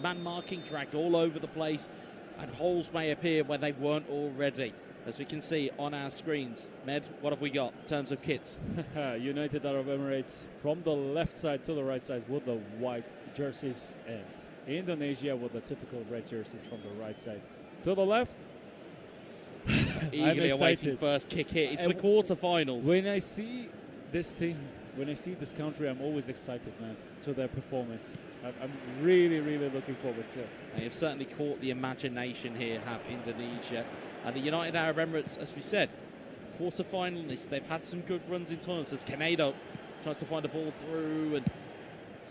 Man marking dragged all over the place, and holes may appear where they weren't already. As we can see on our screens. Med, what have we got in terms of kits? United Arab Emirates from the left side to the right side with the white jerseys, and Indonesia with the typical red jerseys from the right side to the left. Eagerly awaiting first kick here. It's the quarterfinals. When I see this team, when I see this country, I'm always excited, man, to their performance. I'm really, really looking forward to it. They have certainly caught the imagination here, have Indonesia. And the United Arab Emirates, as we said, quarter-finalists. They've had some good runs in tournaments as Canedo tries to find the ball through, and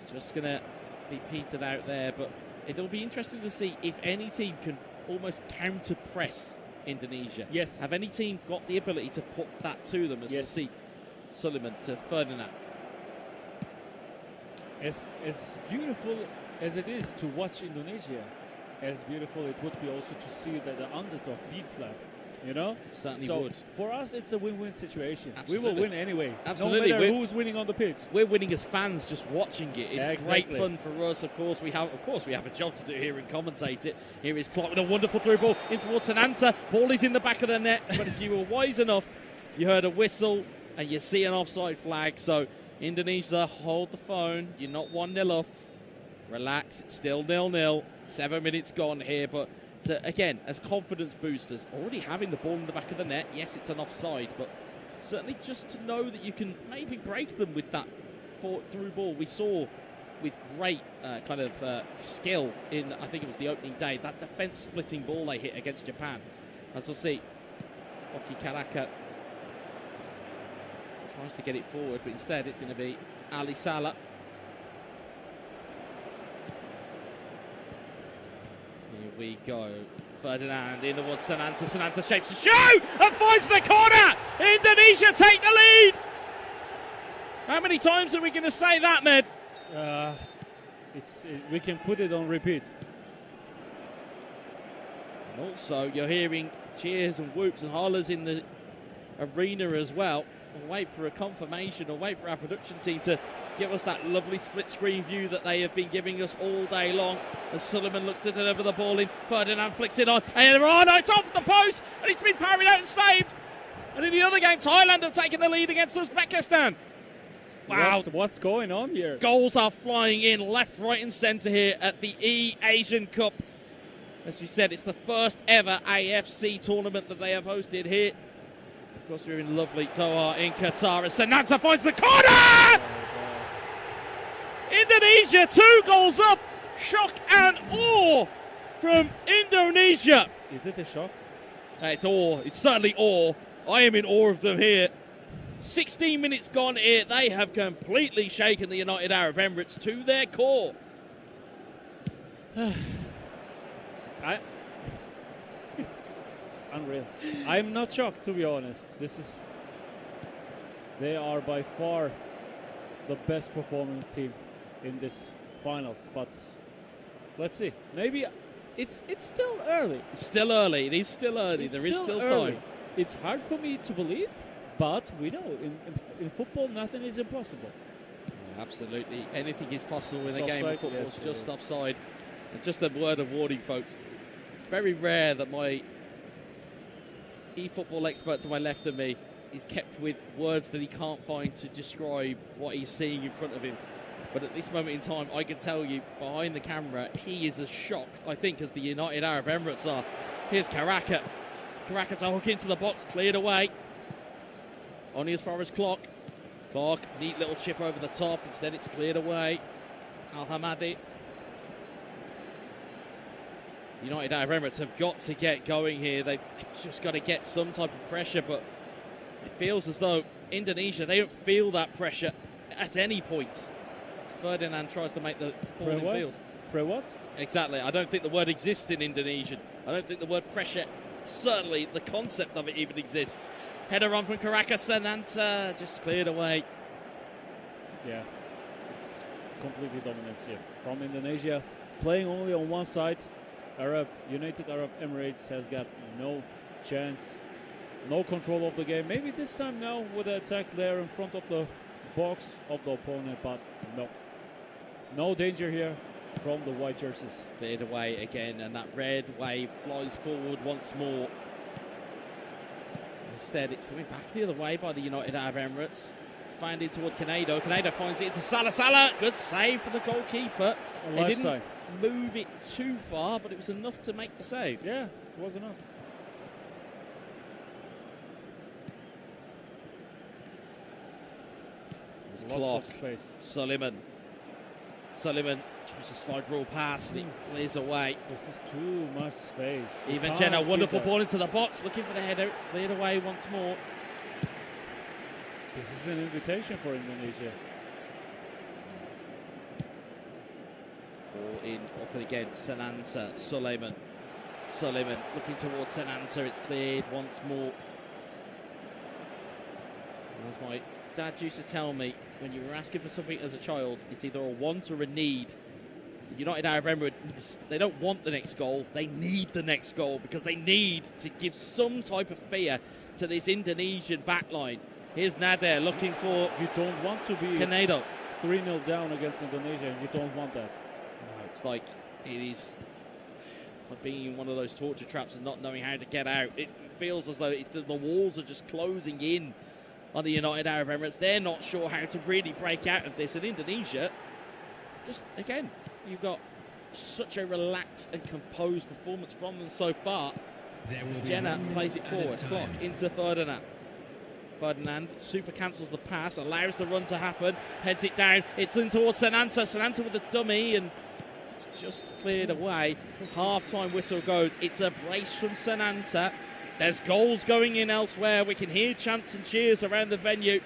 it's just going to be petered out there. But it'll be interesting to see if any team can almost counter-press Indonesia. Yes. Have any team got the ability to put that to them, as we'll see Suleiman to Ferdinand. As beautiful as it is to watch Indonesia, as beautiful it would be also to see that the underdog beats them, you know? It certainly would. For us, it's a win-win situation. Absolutely. We will win anyway. Absolutely. No matter who's winning on the pitch. We're winning as fans just watching it. It's exactly. Great fun for us. Of course, we have a job to do here and commentate it. Here is Clark with a wonderful through ball in towards Sananta. Ball is in the back of the net, but if you were wise enough, you heard a whistle and you see an offside flag. So Indonesia, hold the phone. You're not 1-0 up. Relax. It's still 0-0. 7 minutes gone here, but again, as confidence boosters, already having the ball in the back of the net. Yes, it's an offside, but certainly just to know that you can maybe break them with that through ball. We saw with great skill in, I think it was the opening day, that defence-splitting ball they hit against Japan. As we'll see, Oki Karaka tries to get it forward, but instead it's going to be Ali Salah. Here we go. Ferdinand in towards Sananta. Sananta shapes a shoot and finds the corner. Indonesia take the lead. How many times are we going to say that, Med? We can put it on repeat. And also, you're hearing cheers and whoops and hollers in the arena as well. We'll wait for a confirmation, or wait for our production team to give us that lovely split screen view that they have been giving us all day long. As Suleiman looks to deliver the ball in, Ferdinand flicks it on, and it's off the post, and it's been parried out and saved. And in the other game, Thailand have taken the lead against Uzbekistan. Wow. What's going on here? Goals are flying in left, right and centre here at the eASIAN Cup. As we said, it's the first ever AFC tournament that they have hosted here. Of course, we're in lovely Doha in Qatar. As Sananta finds the corner! Indonesia, 2 goals up. Shock and awe from Indonesia. Is it a shock? It's awe. It's certainly awe. I am in awe of them here. 16 minutes gone here. They have completely shaken the United Arab Emirates to their core. It's unreal. I'm not shocked, to be honest. They are by far the best performing team in this finals, but let's see. Maybe it's still early. It's still early. It is still early. There is still time. It's hard for me to believe, but we know in football nothing is impossible. Absolutely, anything is possible in a game of football. Yes, it's just offside. And just a word of warning, folks. It's very rare that my eFootball expert to my left of me is kept with words that he can't find to describe what he's seeing in front of him. But at this moment in time, I can tell you, behind the camera, he is as shocked, I think, as the United Arab Emirates are. Here's Karaka. Karaka to hook into the box, cleared away. Only as far as Clark. Clark, neat little chip over the top. Instead, it's cleared away. Al-Hamadi. United Arab Emirates have got to get going here. They've just got to get some type of pressure, but it feels as though Indonesia, they don't feel that pressure at any point. Ferdinand tries to make the ball in field. What? Exactly. I don't think the word exists in Indonesian. I don't think the word pressure, certainly the concept of it even exists. Header on from Karaka. Sananta just cleared away. Yeah, it's completely dominance here from Indonesia. Playing only on one side. United Arab Emirates has got no chance, no control of the game. Maybe this time now with the attack there in front of the box of the opponent, but no danger here from the white jerseys. Cleared away again, and that red wave flies forward once more. Instead, it's coming back the other way by the United Arab Emirates. Found it towards Canado. Canado finds it into Salah. Salah, good save from the goalkeeper. He didn't move it too far, but it was enough to make the save. Yeah, it was enough. There's Lots clock. of space. Suleiman tries to slide rule pass, and it clears away. This is too much space. Even Jenna, wonderful ball into the box, looking for the header. It's cleared away once more. This is an invitation for Indonesia. Ball in, up and again, Sananta, Suleiman looking towards Sananta. It's cleared once more. As my dad used to tell me, when you were asking for something as a child, it's either a want or a need. The United Arab Emirates, they don't want the next goal, they need the next goal, because they need to give some type of fear to this Indonesian backline. Here's Nader looking for... You don't want to be Canado. 3-0 down against Indonesia. You don't want that. No, it's like it's like being in one of those torture traps and not knowing how to get out. It feels as though the walls are just closing in on the United Arab Emirates. They're not sure how to really break out of this. And Indonesia, just again, you've got such a relaxed and composed performance from them so far. Jenna plays it forward. Clock into Ferdinand. Ferdinand super cancels the pass, allows the run to happen, heads it down. It's in towards Sananta. Sananta with the dummy, and it's just cleared away. Half-time whistle goes. It's a brace from Sananta. There's goals going in elsewhere. We can hear chants and cheers around the venue.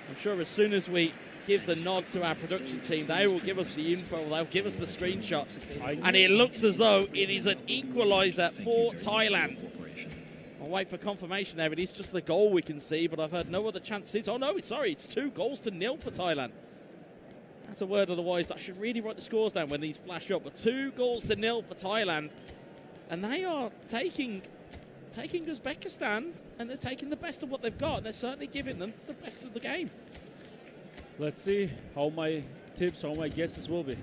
I'm sure as soon as we give the nod to our production team, they will give us the info, they'll give us the screenshot. And it looks as though it is an equaliser for Thailand. I'll wait for confirmation there. It is just the goal we can see, but I've heard no other chance since. Oh, no, it's 2-0 for Thailand. That's a word of the wise. I should really write the scores down when these flash up. But 2-0 for Thailand. And they are taking Uzbekistan, and they're taking the best of what they've got, and they're certainly giving them the best of the game. Let's see how my tips, how my guesses will be.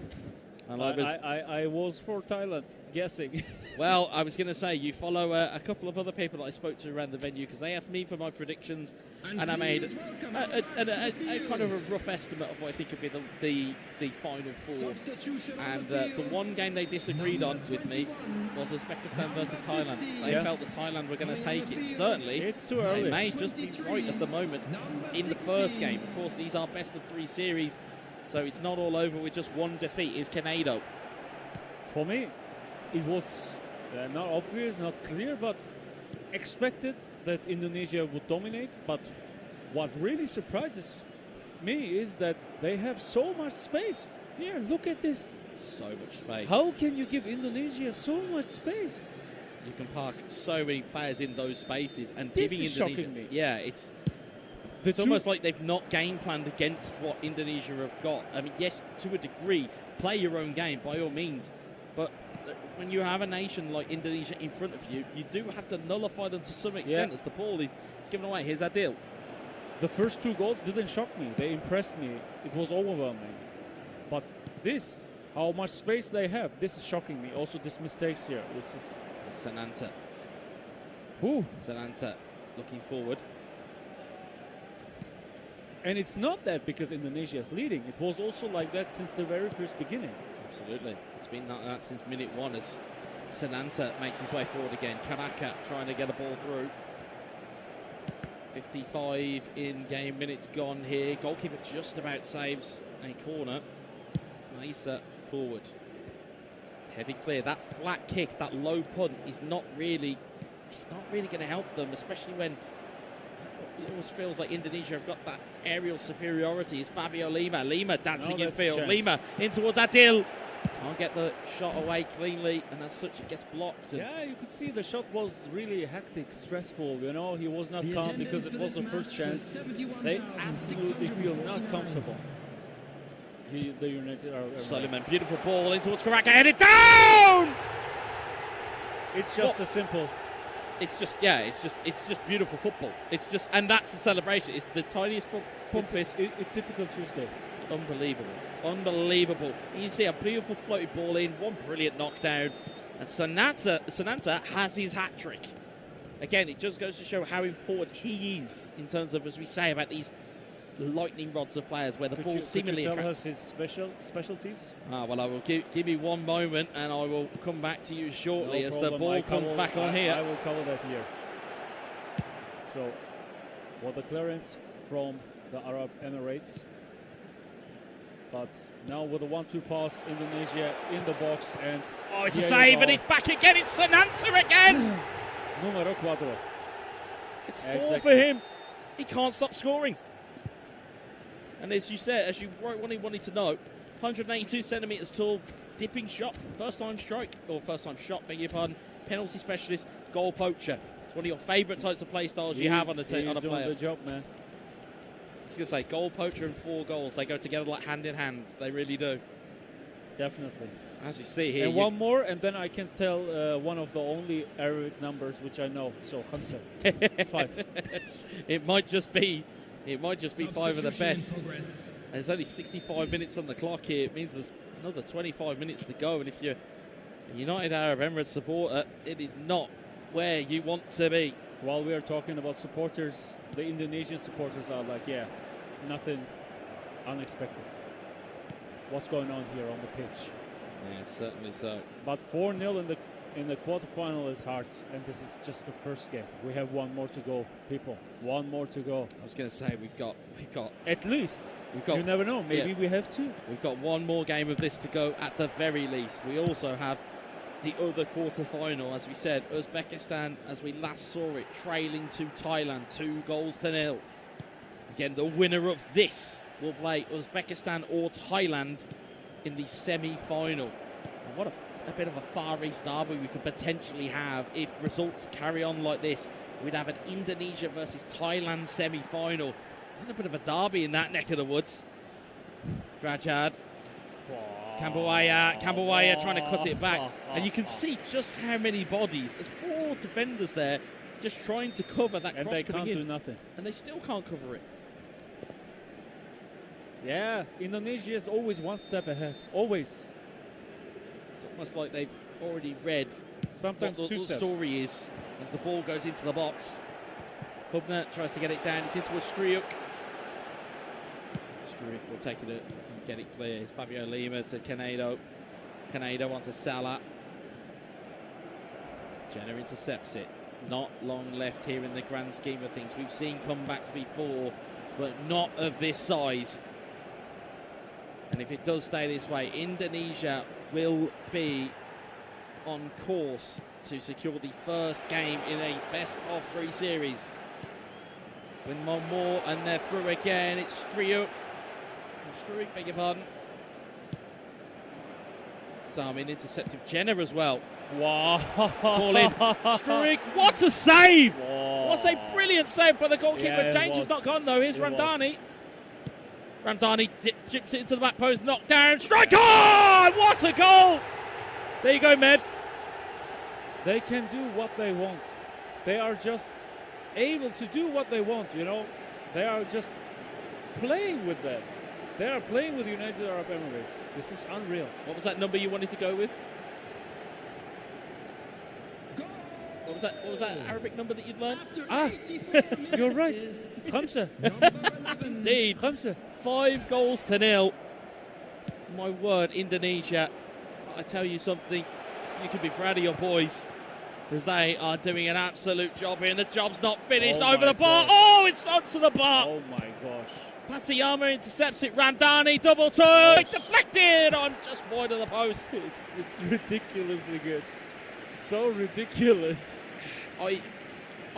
I was for Thailand guessing. Well, I was going to say, you follow a couple of other people that I spoke to around the venue, because they asked me for my predictions, and I made a kind of a rough estimate of what I think could be the final four. And the one game they disagreed on with me was Uzbekistan versus Thailand. They felt that Thailand were going to take it. Certainly, it's too early. They may just be right at the moment in the first game. Of course, these are best-of-3 series, so it's not all over with just one defeat. Is Canado. For me, it was not obvious, not clear, but expected that Indonesia would dominate. But what really surprises me is that they have so much space. Here, look at this. So much space. How can you give Indonesia so much space? You can park so many players in those spaces, and this giving is Indonesia... shocking me. Yeah, it's almost like they've not game planned against what Indonesia have got. I mean, yes, to a degree, play your own game by all means, but when you have a nation like Indonesia in front of you, you do have to nullify them to some extent as the ball is given away. Here's Adil. The first 2 goals didn't shock me. They impressed me. It was overwhelming. But this, how much space they have, this is shocking me. Also, this mistakes here. This is Sananta. Sananta looking forward. And it's not that because Indonesia is leading. It was also like that since the very first beginning. Absolutely. It's been like that since minute 1 as Sananta makes his way forward again. Kanaka trying to get a ball through. 55 in-game minutes gone here. Goalkeeper just about saves a corner. Maisa forward. It's headed clear. That flat kick, that low punt is not really going to help them, especially when it almost feels like Indonesia have got that aerial superiority. It's Fabio Lima. Lima dancing in field. Lima in towards Adil. Can't get the shot away cleanly, and as such it gets blocked. Yeah, you could see the shot was really hectic, stressful. You know, he was not calm because it was the first chance. They absolutely feel not comfortable. The United Arab Emirates. Suleiman, beautiful ball in towards Karaka, headed down! It's just a simple... It's just beautiful football. And that's the celebration. It's the tiniest, pumpest. It's typical Tuesday. Unbelievable. Unbelievable. You see a beautiful floated ball in, one brilliant knockdown, and Sananta has his hat trick. Again, it just goes to show how important he is in terms of, as we say, about these lightning rods of players where the ball seemingly could you tell us his specialties? Well, I will give me one moment and I will come back to you shortly as the ball comes back on here. I will cover that here. So, the clearance from the Arab Emirates. But now with a 1-2 pass, Indonesia in the box, and it's a save, and it's back again. It's Sananta again. Numero 4. It's 4 for him. He can't stop scoring. And as you said, as you wanted to know, 182 centimetres tall, dipping shot, first time shot, beg your pardon, penalty specialist, goal poacher. It's one of your favourite types of play styles you have on a player. He's doing the job, man. I was going to say, goal poacher and 4 goals, they go together like hand in hand. They really do. Definitely. As you see here. And one more, and then I can tell one of the only Arabic numbers which I know. So, 5. It might just be 5 of the best. And there's only 65 minutes on the clock here. It means there's another 25 minutes to go. And if you're a United Arab Emirates supporter, it is not where you want to be. While we are talking about supporters, the Indonesian supporters are like, yeah, nothing unexpected. What's going on here on the pitch? Yeah, certainly so. But 4-0 in the quarterfinal is hard, and this is just the first game. We have one more to go, people. One more to go. I was going to say we've got at least. You never know. Maybe we have 2. We've got one more game of this to go at the very least. We also have the other quarter-final, as we said, Uzbekistan, as we last saw it, trailing to Thailand 2-0. Again, the winner of this will play Uzbekistan or Thailand in the semi-final. And what a bit of a Far East derby we could potentially have if results carry on like this. We'd have an Indonesia versus Thailand semi-final. There's a bit of a derby in that neck of the woods. Drajad. Kambuaya trying to cut it back. And you can see just how many bodies. There's 4 defenders there just trying to cover that cross coming in. And they can't do nothing. And they still can't cover it. Yeah, Indonesia is always one step ahead. Always. It's almost like they've already read sometimes what the story is as the ball goes into the box. Hubner tries to get it down. It's into a Striuk. Striuk will take it and get it clear. It's Fabio Lima to Canedo. Canedo wants a Salah. Jenner intercepts it. Not long left here in the grand scheme of things. We've seen comebacks before, but not of this size. And if it does stay this way, Indonesia will be on course to secure the first game in a best-of-3 series. Win one more, and they're through again. It's Striuk. Striuk, beg your pardon. Samin intercepted Jenner as well. Wow. Ball in. Striuk, what a save! Wow. What a brilliant save by the goalkeeper. Yeah, Danger's not gone, though. Here's Ramdani. Ramdani chips it into the back post, knocked down. Strike on! What a goal! There you go, Med. They can do what they want. They are just able to do what they want, you know. They are just playing with that. They are playing with United Arab Emirates. This is unreal. What was that number you wanted to go with? What was that Arabic number that you'd learned? You're right. Khamsa. Indeed. Khamsa. 5-0. My word, Indonesia. I tell you something, you can be proud of your boys, because they are doing an absolute job here, and the job's not finished. Over the bar. Oh, it's onto the bar. Oh my gosh. Patsuyama intercepts it. Ramdani double touch. Deflected on just wide of the post. It's ridiculously good. So ridiculous. I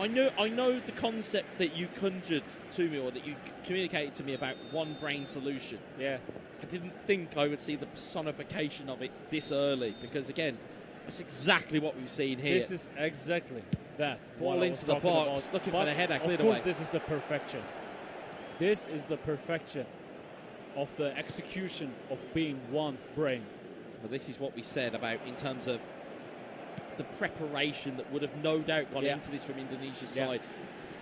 know the concept that you conjured to me, or that you communicated to me about one brain solution. Yeah. I didn't think I would see the personification of it this early, because again, that's exactly what we've seen here. This is exactly that. Ball into the box, looking for the header, cleared away. Of course, this is the perfection. This is the perfection of the execution of being one brain. Well, this is what we said about in terms of the preparation that would have no doubt gone into this from Indonesia's side.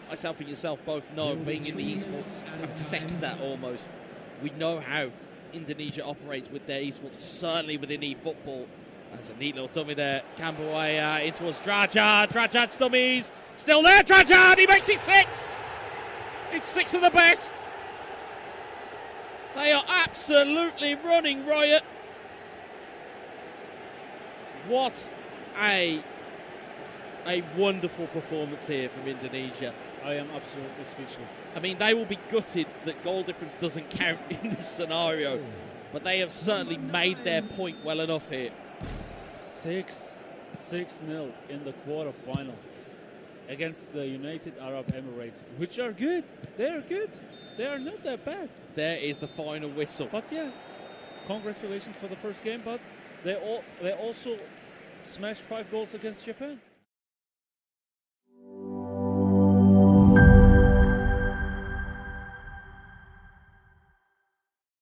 Myself and yourself both know, being in the esports sector almost, we know how Indonesia operates with their esports, certainly within eFootball. That's a neat little dummy there. Camberway in towards Drajad. Drajad's dummies. Still there, Drajad. He makes it 6. It's 6 of the best. They are absolutely running riot. What a wonderful performance here from Indonesia. I am absolutely speechless. I mean, they will be gutted that goal difference doesn't count in this scenario, but they have certainly made their point well enough here. 6-0 in the quarterfinals against the United Arab Emirates, which are good. They are good. They are not that bad. There is the final whistle. But yeah, congratulations for the first game. But they also smashed 5 goals against Japan.